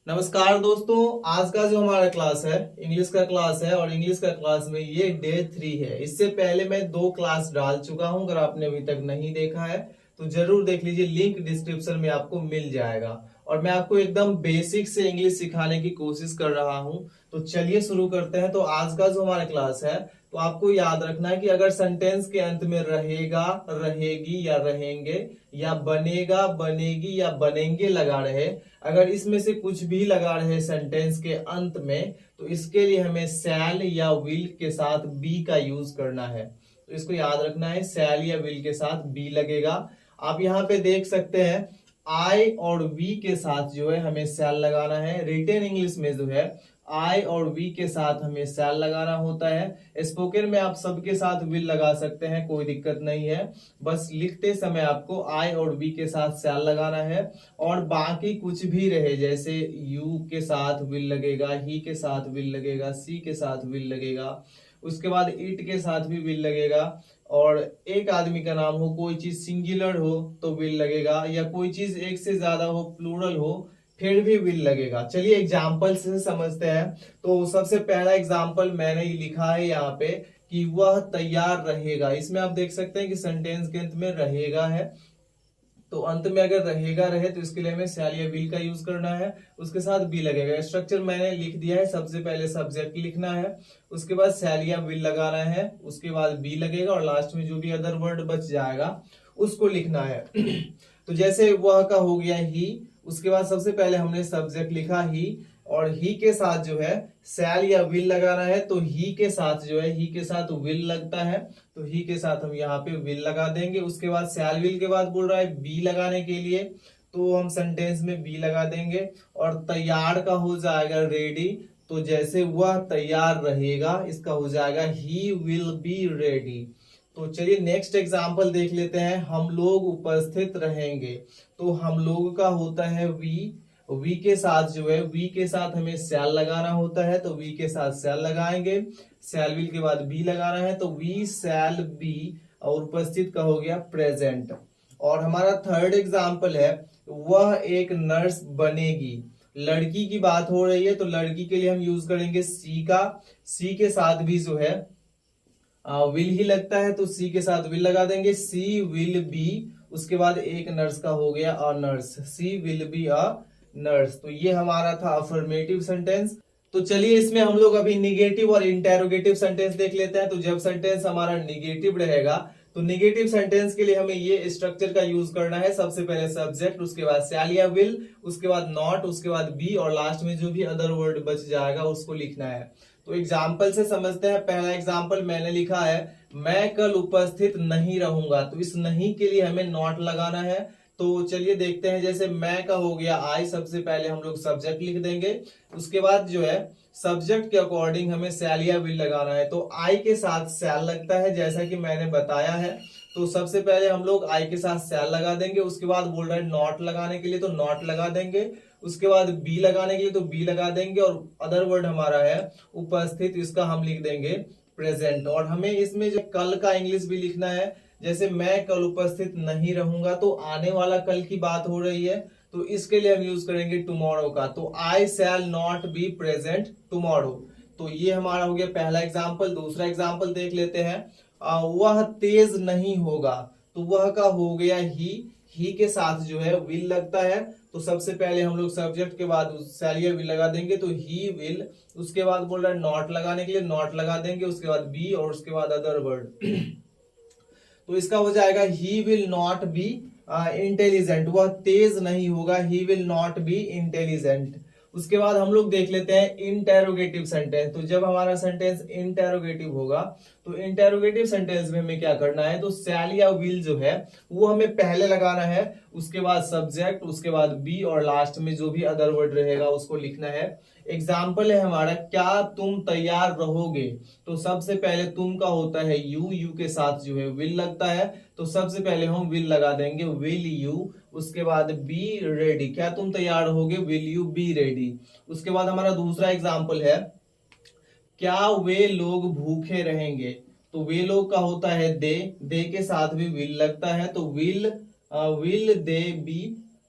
नमस्कार दोस्तों। आज का जो हमारा क्लास है इंग्लिश का क्लास है और इंग्लिश का क्लास में ये डे 3 है। इससे पहले मैं 2 क्लास डाल चुका हूं। अगर आपने अभी तक नहीं देखा है तो जरूर देख लीजिए, लिंक डिस्क्रिप्शन में आपको मिल जाएगा। और मैं आपको एकदम बेसिक से इंग्लिश सिखाने की कोशिश कर रहा हूं। तो चलिए शुरू करते हैं। तो आज का जो हमारा क्लास है तो आपको याद रखना है कि अगर सेंटेंस के अंत में रहेगा, रहेगी या रहेंगे या बनेगा, बनेगी या बनेंगे लगा रहे, अगर इसमें से कुछ भी लगा रहे सेंटेंस के अंत में, तो इसके लिए हमें शैल या विल के साथ बी का यूज करना है। तो इसको याद रखना है, शैल या विल के साथ बी लगेगा। आप यहाँ पे देख सकते हैं आई और वी के साथ जो है हमें शैल लगाना है। रिटेन इंग्लिश में जो है आई और वी के साथ हमें शैल लगाना होता है। स्पोकन में आप सबके साथ विल लगा सकते हैं, कोई दिक्कत नहीं है। बस लिखते समय आपको आई और वी के साथ शैल लगाना है। और बाकी कुछ भी रहे, जैसे यू के साथ विल लगेगा, ही के साथ विल लगेगा, सी के साथ विल लगेगा, उसके बाद इट के साथ भी विल लगेगा। और एक आदमी का नाम हो, कोई चीज सिंगुलर हो तो विल लगेगा, या कोई चीज एक से ज्यादा हो, प्लूरल हो, फिर भी विल लगेगा। चलिए एग्जाम्पल से समझते हैं। तो सबसे पहला एग्जाम्पल मैंने ही लिखा है यहाँ पे कि वह तैयार रहेगा। इसमें आप देख सकते हैं कि सेंटेंस के अंत में रहेगा है, तो अंत में अगर रहेगा रहे तो इसके लिए हमें शैल या विल का यूज करना है, उसके साथ बी लगेगा। स्ट्रक्चर मैंने लिख दिया है। सबसे पहले सब्जेक्ट लिखना है, उसके बाद शैल या विल लगाना है, उसके बाद बी लगेगा और लास्ट में जो भी अदर वर्ड बच जाएगा उसको लिखना है। तो जैसे वह का हो गया ही, उसके बाद सबसे पहले हमने सब्जेक्ट लिखा ही, और ही के साथ जो है शैल या विल लगाना है। तो ही के साथ जो है, ही के साथ विल लगता है, तो ही के साथ हम यहाँ पे विल लगा देंगे। उसके बाद शैल विल के बाद बोल रहा है बी लगाने के लिए, तो हम सेंटेंस में बी लगा देंगे। और तैयार का हो जाएगा रेडी, तो जैसे वह तैयार रहेगा इसका हो जाएगा ही विल बी रेडी। तो चलिए नेक्स्ट एग्जांपल देख लेते हैं। हम लोग उपस्थित रहेंगे, तो हम लोग का होता है वी के साथ जो है, वी के साथ हमें शैल लगाना होता है, तो वी के साथ शैल लगाएंगे। शैल विल के बाद बी लगाना है, तो वी शैल बी, और उपस्थित का हो गया प्रेजेंट। और हमारा थर्ड एग्जाम्पल है, वह एक नर्स बनेगी। लड़की की बात हो रही है तो लड़की के लिए हम यूज करेंगे सी का। सी के साथ भी जो है विल ही लगता है, तो सी के साथ विल लगा देंगे। सी विल बी, उसके बाद एक नर्स का हो गया a nurse, she will be a nurse. तो ये हमारा था अफर्मेटिव सेंटेंस। तो चलिए इसमें हम लोग अभी निगेटिव और इंटेरोगेटिव सेंटेंस देख लेते हैं। तो जब सेंटेंस हमारा निगेटिव रहेगा तो निगेटिव सेंटेंस के लिए हमें ये स्ट्रक्चर का यूज करना है। सबसे पहले सब्जेक्ट, उसके बाद शैल या विल, उसके बाद नॉट, उसके बाद बी, और लास्ट में जो भी अदर वर्ड बच जाएगा उसको लिखना है। तो एग्जाम्पल से समझते हैं। पहला एग्जाम्पल मैंने लिखा है, मैं कल उपस्थित नहीं रहूंगा। तो इस नहीं के लिए हमें नॉट लगाना है। तो चलिए देखते हैं। जैसे मैं का हो गया आई, सबसे पहले हम लोग सब्जेक्ट लिख देंगे। उसके बाद जो है सब्जेक्ट के अकॉर्डिंग हमें शैल या विल लगाना है। तो आई के साथ शैल लगता है, जैसा कि मैंने बताया है। तो सबसे पहले हम लोग आई के साथ शैल लगा देंगे। उसके बाद बोल रहे हैं नॉट लगाने के लिए, तो नॉट लगा देंगे। उसके बाद बी लगाने के लिए तो बी लगा देंगे। और अदर वर्ड हमारा है उपस्थित, इसका हम लिख देंगे प्रेजेंट। और हमें इसमें जो कल का इंग्लिश भी लिखना है। जैसे मैं कल उपस्थित नहीं रहूंगा, तो आने वाला कल की बात हो रही है, तो इसके लिए हम यूज करेंगे टुमारो का। तो I shall not be present tomorrow. तो ये हमारा हो गया पहला एग्जाम्पल। दूसरा एग्जाम्पल देख लेते हैं। वह तेज नहीं होगा, तो वह का हो गया ही के साथ जो है विल लगता है। तो सबसे पहले हम लोग सब्जेक्ट के बाद शैल या विल लगा देंगे, तो ही विल। उसके बाद बोल रहा है नॉट लगाने के लिए, नॉट लगा देंगे। उसके बाद बी, और उसके बाद अदर वर्ड। तो इसका हो जाएगा he will not be intelligent. वह तेज नहीं होगा, he will not be intelligent. उसके बाद हम लोग देख लेते हैं इंटेरोगेटिव सेंटेंस। तो जब हमारा सेंटेंस इंटेरोगेटिव होगा तो इंटेरोगेटिव सेंटेंस में हमें क्या करना है, तो शैल या विल जो है वो हमें पहले लगाना है, उसके बाद सब्जेक्ट, उसके बाद बी, और लास्ट में जो भी अदर वर्ड रहेगा उसको लिखना है। एग्जाम्पल है हमारा, क्या तुम तैयार रहोगे। तो सबसे पहले तुम का होता है यू के साथ जो है विल लगता है, तो सबसे पहले हम विल लगा देंगे, विल यू। उसके बाद बी रेडी, क्या तुम तैयार रहोगे, विल यू बी रेडी। उसके बाद हमारा दूसरा एग्जाम्पल है, क्या वे लोग भूखे रहेंगे। तो वे लोग का होता है दे के साथ भी विल लगता है, तो विल दे बी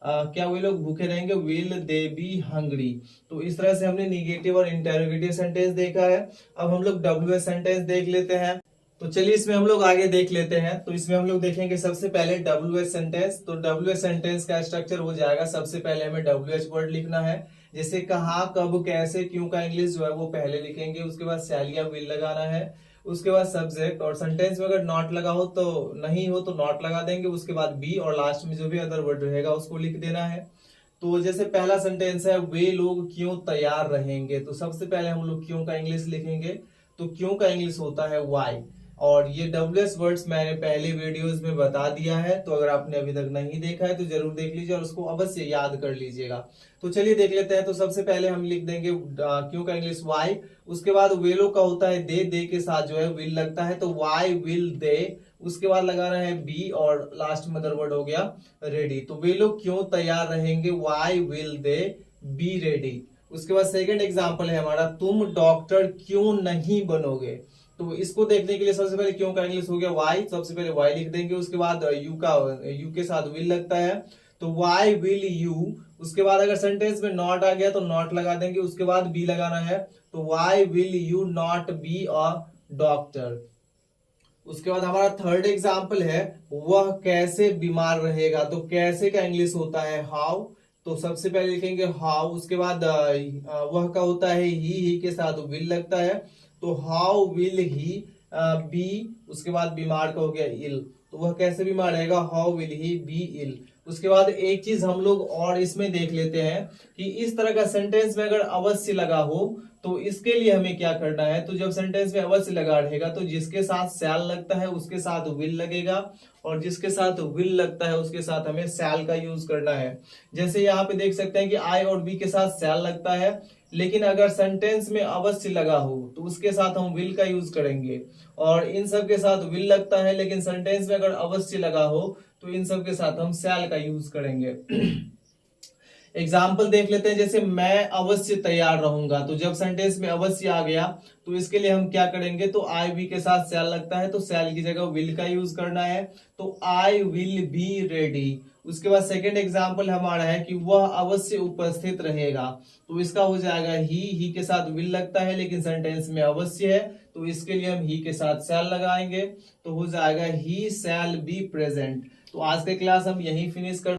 क्या वे लोग भूखे रहेंगे, विल दे बी हंग्री। तो इस तरह से हमने निगेटिव और इंटेरोगेटिव सेंटेंस देखा है। अब हम लोग WH सेंटेंस देख लेते हैं। तो चलिए इसमें हम लोग आगे देख लेते हैं। तो इसमें हम लोग देखेंगे सबसे पहले WH सेंटेंस। तो WH सेंटेंस का स्ट्रक्चर हो जाएगा, सबसे पहले हमें WH वर्ड लिखना है, जैसे कहाँ, कब, कैसे, क्यों का इंग्लिश जो है वो पहले लिखेंगे, उसके बाद शैल या विल लगाना है, उसके बाद सब्जेक्ट, और सेंटेंस में अगर नॉट लगा हो तो नहीं हो तो नॉट लगा देंगे, उसके बाद बी, और लास्ट में जो भी अदर वर्ड रहेगा उसको लिख देना है। तो जैसे पहला सेंटेंस है, वे लोग क्यों तैयार रहेंगे, तो सबसे पहले हम लोग क्यों का इंग्लिश लिखेंगे। तो क्यों का इंग्लिश होता है वाई, और ये WH वर्ड्स मैंने पहले वीडियोस में बता दिया है, तो अगर आपने अभी तक नहीं देखा है तो जरूर देख लीजिए और उसको अवश्य याद कर लीजिएगा। तो चलिए देख लेते हैं। तो सबसे पहले हम लिख देंगे क्यों का इंग्लिश वाई, उसके बाद वे लोग का होता है दे के साथ जो है विल लगता है, तो वाई विल दे, उसके बाद लगाना है बी, और लास्ट में अदर वर्ड हो गया रेडी। तो वे लोग क्यों तैयार रहेंगे, why will they be ready. उसके बाद सेकंड एग्जांपल है हमारा, तुम डॉक्टर क्यों नहीं बनोगे। तो इसको देखने के लिए सबसे पहले क्यों का इंग्लिश हो गया वाई, सबसे पहले वाई लिख देंगे, उसके बाद यू के साथ विल लगता है, तो वाई विल यू। उसके बाद अगर सेंटेंस में नॉट आ गया तो नॉट लगा देंगे, उसके बाद बी लगाना है, तो why will you not be a doctor. उसके बाद हमारा थर्ड एग्जाम्पल है, वह कैसे बीमार रहेगा। तो कैसे का इंग्लिश होता है हाउ, तो सबसे पहले लिखेंगे हाउ, उसके बाद वह का होता है ही के साथ विल लगता है, तो हाउ विल ही बी, उसके बाद बीमार का हो गया इल, तो वह कैसे बीमार रहेगा, how will he be ill. उसके बाद एक चीज हम लोग और इसमें देख लेते हैं कि इस तरह का सेंटेंस में अगर अवश्य लगा हो तो इसके लिए हमें क्या करना है। तो जब सेंटेंस में अवश्य लगा रहेगा तो जिसके साथ शैल लगता है उसके साथ विल लगेगा, और जिसके साथ विल लगता है उसके साथ हमें शैल का यूज करना है। जैसे यहाँ पे देख सकते हैं कि आई और बी के साथ शैल लगता है, लेकिन अगर सेंटेंस में अवश्य लगा हो तो उसके साथ हम विल का यूज करेंगे, और इन सब के साथ विल लगता है लेकिन सेंटेंस में अगर अवश्य लगा हो तो इन सब के साथ हम शैल का यूज करेंगे। एग्जाम्पल देख लेते हैं, जैसे मैं अवश्य तैयार रहूंगा। तो जब सेंटेंस में अवश्य आ गया तो इसके लिए हम क्या करेंगे, तो आई बी के साथ शैल लगता है तो शैल की जगह विल का यूज करना है, तो आई विल बी रेडी। उसके बाद सेकंड एग्जाम्पल हमारा है कि वह अवश्य उपस्थित रहेगा, तो इसका हो जाएगा ही के साथ विल लगता है लेकिन सेंटेंस में अवश्य है, तो इसके लिए हम ही के साथ शैल लगाएंगे, तो हो जाएगा ही शैल बी प्रेजेंट। तो आज के क्लास हम यही फिनिश कर